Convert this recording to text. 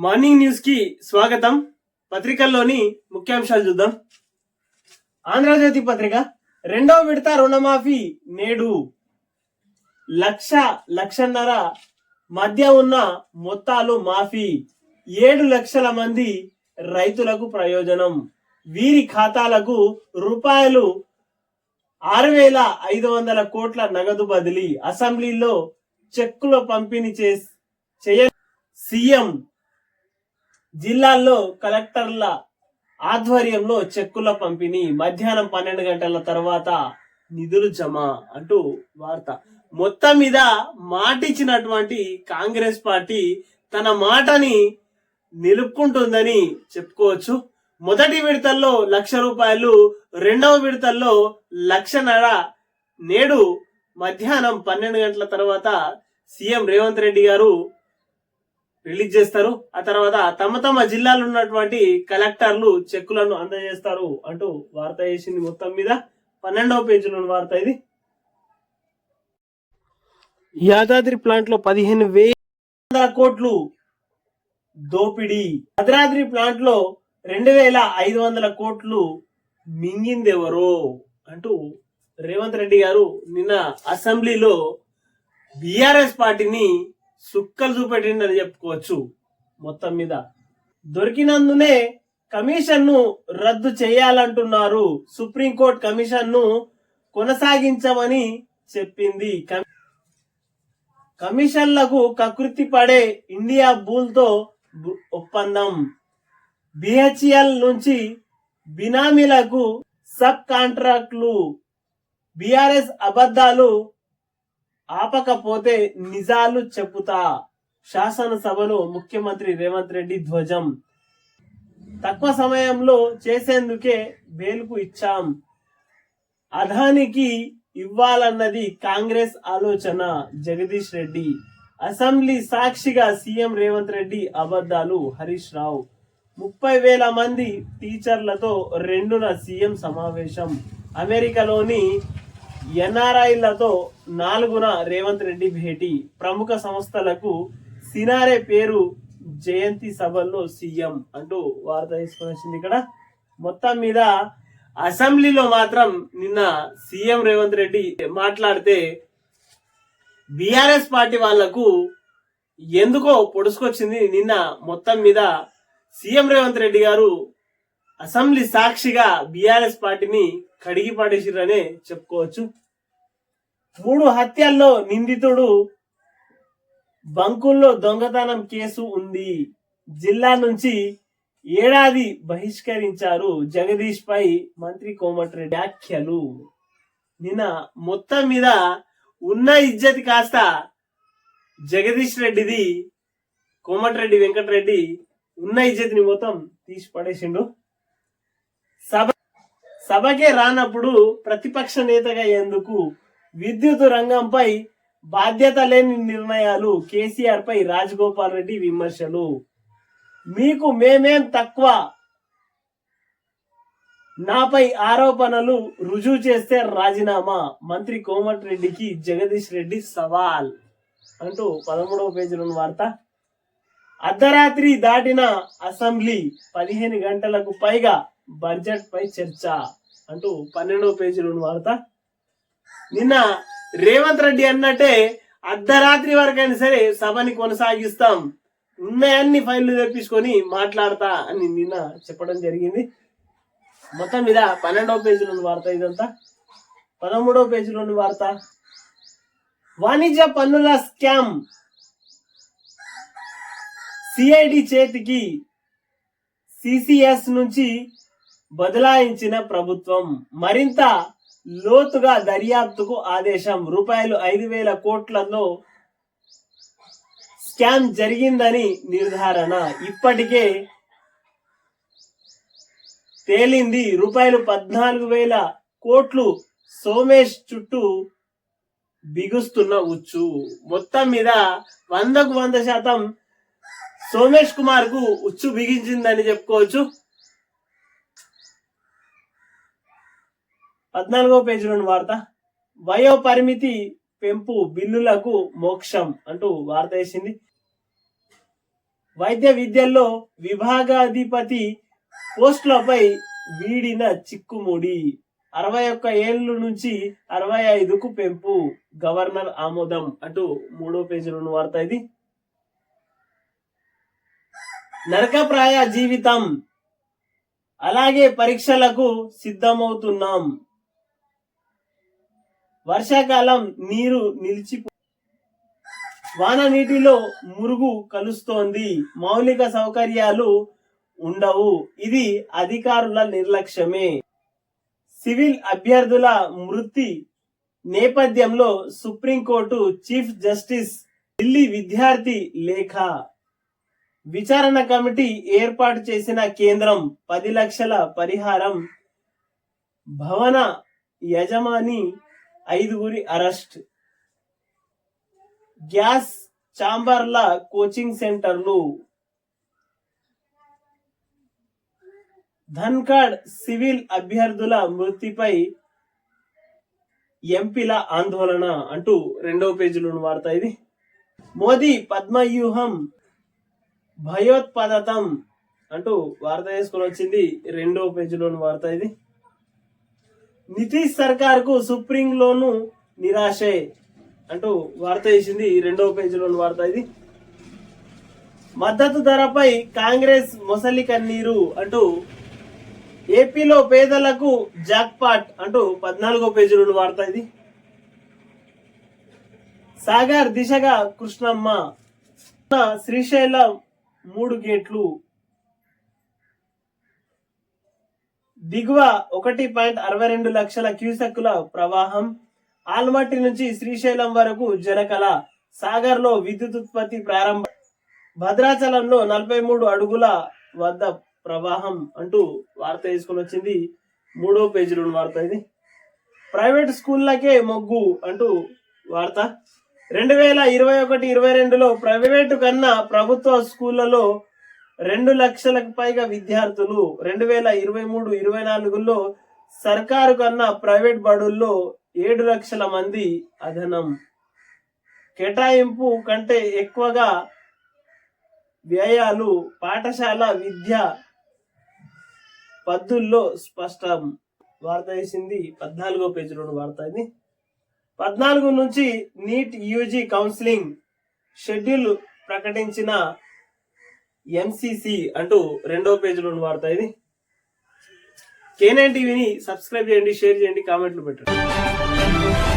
Morning news కి స్వాగతం. పత్రికల్లోని ముఖ్యాంశాలు చూద్దాం. ఆంధ్రజ్యోతి పత్రిక, రెండవ విడత రుణమాఫీ నేడు. లక్షన్నర మధ్య ఉన్న మొత్తాలు మాఫీ. 7 లక్షల మంది రైతులకు ప్రయోజనం. వీరి ఖాతాలకు రూపాయలు 6,500 కోట్ల నగదు బదిలీ. అసెంబ్లీలో చెక్కుల పంపిణీ చేయ సీఎం. జిల్లాల్లో కలెక్టర్ల ఆధ్వర్యంలో చెక్కుల పంపిణీ. మధ్యాహ్నం 12 గంటల తర్వాత నిధులు జమ అంటూ వార్త. మొత్తం మీద మాటిచ్చినటువంటి కాంగ్రెస్ పార్టీ తన మాటని నిలుపుకుంటుందని చెప్పుకోవచ్చు. మొదటి విడతల్లో 1,00,000 రూపాయలు, రెండవ విడతల్లో 1,50,000 నేడు మధ్యాహ్నం 12 గంటల తర్వాత సీఎం రేవంత్ రెడ్డి గారు రిలీజ్ చేస్తారు. ఆ తర్వాత తమ జిల్లాలో ఉన్నటువంటి కలెక్టర్లు చెక్కులను అందజేస్తారు అంటూ వార్త చేసింది. మొత్తం మీద 12వ పేజీలో వార్త ఇది. యాదాద్రి ప్లాంట్ లో 15,000 కోట్లు దోపిడీ. భద్రాద్రి ప్లాంట్ లో 2,500 కోట్లు మింగిందెవరో అంటూ రేవంత్ రెడ్డి గారు నిన్న అసెంబ్లీలో బీఆర్ఎస్ పార్టీని సుక్కలు చూపెట్టిందని చెప్పుకోవచ్చు. మొత్తం మీద దొరికినందునే కమిషన్ ను రద్దు చేయాలంటున్నారు. సుప్రీంకోర్టు కమిషన్ ను కొనసాగించమని చెప్పింది. కమిషన్లకు కకృతి పడే ఇండియా బుల్ తో ఒప్పందం. బిహెచ్ఎల్ నుంచి బినామీలకు సబ్ కాంట్రాక్టులు. బీఆర్ఎస్ అబద్ధాలు ఆపకపోతే నిజాలు చెప్పుతా. శాసనసభలో ముఖ్యమంత్రి రేవంత్ రెడ్డి ధ్వజం. తక్కువ సమయంలో చేసేందుకే బెయిల్కు ఇచ్చాం. అదానికి ఇవ్వాలన్నది కాంగ్రెస్ ఆలోచన. జగదీష్ రెడ్డి. అసెంబ్లీ సాక్షిగా సీఎం రేవంత్ రెడ్డి అబద్ధాలు. హరీష్ రావు. 30,000 మంది టీచర్లతో 2న సీఎం సమావేశం. అమెరికాలోని ఎన్ఆర్ఐలతో 4న రేవంత్ రెడ్డి భేటీ. ప్రముఖ సంస్థలకు సినారే పేరు జయంతి సభల్లో సీఎం అంటూ వార్త తీసుకొని వచ్చింది. ఇక్కడ మొత్తం మీద అసెంబ్లీలో మాత్రం నిన్న సీఎం రేవంత్ రెడ్డి మాట్లాడితే బీఆర్ఎస్ పార్టీ వాళ్లకు ఎందుకో పొడుచుకొచ్చింది. నిన్న మొత్తం మీద సీఎం రేవంత్ రెడ్డి గారు అసెంబ్లీ సాక్షిగా బీఆర్ఎస్ పార్టీని కడిగి పడేసిరనే చెప్పుకోవచ్చు. 3 హత్యల్లో నిందితుడు. బంకుల్లో దొంగతనం కేసు ఉంది. జిల్లా నుంచి ఏడాది బహిష్కరించారు. జగదీష్ పై మంత్రి కోమటిరెడ్డి వ్యాఖ్యలు. నిన్న మొత్తం మీద ఉన్న ఇజ్జతి కాస్త జగదీష్ రెడ్డిది, కోమటిరెడ్డి వెంకటరెడ్డి ఉన్న ఇజ్జతిని మొత్తం తీసి పడేసిండు. సభకే రానప్పుడు ప్రతిపక్ష నేతగా ఎందుకు? విద్యుత్ రంగంపై బాధ్యత లేని నిర్ణయాలు. కేసీఆర్ పై రాజగోపాల్ రెడ్డి విమర్శలు. మీకు మేమేం తక్కువ? నాపై ఆరోపణలు రుజువు చేస్తే రాజీనామా. మంత్రి కోమటిరెడ్డికి జగదీష్ రెడ్డి సవాల్ అంటూ 13వ పేజీలో వార్త. అర్ధరాత్రి దాటిన అసెంబ్లీ. 15 గంటలకు పైగా బడ్జెట్ పై చర్చ అంటూ 12వ పేజీలో వార్త. నిన్న రేవంత్ రెడ్డి అన్నట్టే అర్ధరాత్రి వరకైనా సరే సభని కొనసాగిస్తాం, ఉన్నాయన్ని ఫైళ్లు తెప్పించుకొని మాట్లాడతా అని నిన్న చెప్పడం జరిగింది. మొత్తం మీద 12వ పేజీలోని వార్త ఇదంతా. 13వ పేజీలోని వార్త. వాణిజ్య పన్నుల స్కామ్. సిఐడి చేతికి సిసిఎస్ నుంచి బదలాయించిన ప్రభుత్వం. మరింత లోతుగా దర్యాప్తుకు ఆదేశం. రూపాయలు 5,000 కోట్లలో స్కామ్ జరిగిందని నిర్ధారణ. ఇప్పటికే తేలింది. రూపాయలు 14,000 కోట్లు సోమేష్ చుట్టూ బిగుస్తున్న ఉచ్చు. మొత్తం మీద 100కు 100% సోమేష్ కుమార్ కు ఉచ్చు బిగించిందని చెప్పుకోవచ్చు. 14వ పేజీలోని వార్త. వయో పరిమితి పెంపు బిల్లులకు మోక్షం అంటూ వార్త వేసింది. వైద్య విద్యల్లో విభాగాధిపతి పోస్టులపై వీడిన చిక్కుముడి. 61 ఏళ్ల నుంచి 65కు పెంపు, గవర్నర్ ఆమోదం అంటూ 3వ పేజీలోని వార్త ఇది. నరకప్రాయ జీవితం, అలాగే పరీక్షలకు సిద్ధమవుతున్నాం. వర్షాకాలం నీరు నిలిచిపో, వాన నీటిలో మురుగు కలుస్తోంది, మౌలిక సౌకర్యాలు ఉండవు, ఇది అధికారుల నిర్లక్ష్యమే. సివిల్ అభ్యర్థుల మృతి నేపథ్యంలో సుప్రీంకోర్టు చీఫ్ జస్టిస్ ఢిల్లీ విద్యార్థి లేఖ. విచారణ కమిటీ ఏర్పాటు చేసిన కేంద్రం, 10 లక్షల పరిహారం. భవన యజమాని 5గురి అరెస్ట్. గ్యాస్ ఛాంబర్ల కోచింగ్ సెంటర్లు. ధన్ఖడ్ సివిల్ అభ్యర్థుల మృతిపై ఎంపీల ఆందోళన అంటూ 2వ పేజీలోని వార్త ఇది. మోదీ పద్మవ్యూహం భయోత్పాదతం అంటూ వార్త వేసుకొని వచ్చింది 2వ పేజీలోని వార్త ఇది. నితీష్ సర్కార్ కు సుప్రీంలోను నిరాశే అంటూ వార్త వేసింది 2వ పేజీలోని వార్త ఇది. మద్దతు ధరపై కాంగ్రెస్ మొసలి కన్నీరు అంటూ ఏపీలో పేదలకు జాక్పాట్ అంటూ 14వ పేజీలోని వార్త ఇది. సాగర్ దిశగా కృష్ణమ్మ, శ్రీశైలం 3 గేట్లు. దిగువ 1.62 లక్షల క్యూసెక్కుల ప్రవాహం. ఆల్మట్టి నుంచి శ్రీశైలం వరకు జలకళ. సాగర్ లో విద్యుత్ ఉత్పత్తి ప్రారంభం. భద్రాచలంలో 43 అడుగుల వద్ద ప్రవాహం అంటూ వార్త వేసుకొని వచ్చింది 3వ పేజీలోని వార్త ఇది. ప్రైవేట్ స్కూళ్ళకే మొగ్గు అంటూ వార్త. 2021-22లో ప్రైవేటు కన్నా ప్రభుత్వ స్కూళ్లలో 2 లక్షలకు పైగా విద్యార్థులు. 2023-24లో సర్కారు కన్నా ప్రైవేట్ బడుల్లో 7 లక్షల మంది అదనం. కేటాయింపు కంటే ఎక్కువగా వ్యయాలు, పాఠశాల విద్య పద్దుల్లో స్పష్టం. వార్త వేసింది 14వ పేజీలోని వార్త ఇది. 14 నుంచి నీట్ యూజీ కౌన్సిలింగ్ షెడ్యూల్ ప్రకటించిన ఎంసీసీ అంటూ 2వ పేజీలోని వార్త ఇది. K9 టీవీని సబ్స్క్రైబ్ చేయండి, షేర్ చేయండి, కామెంట్లు పెట్టండి.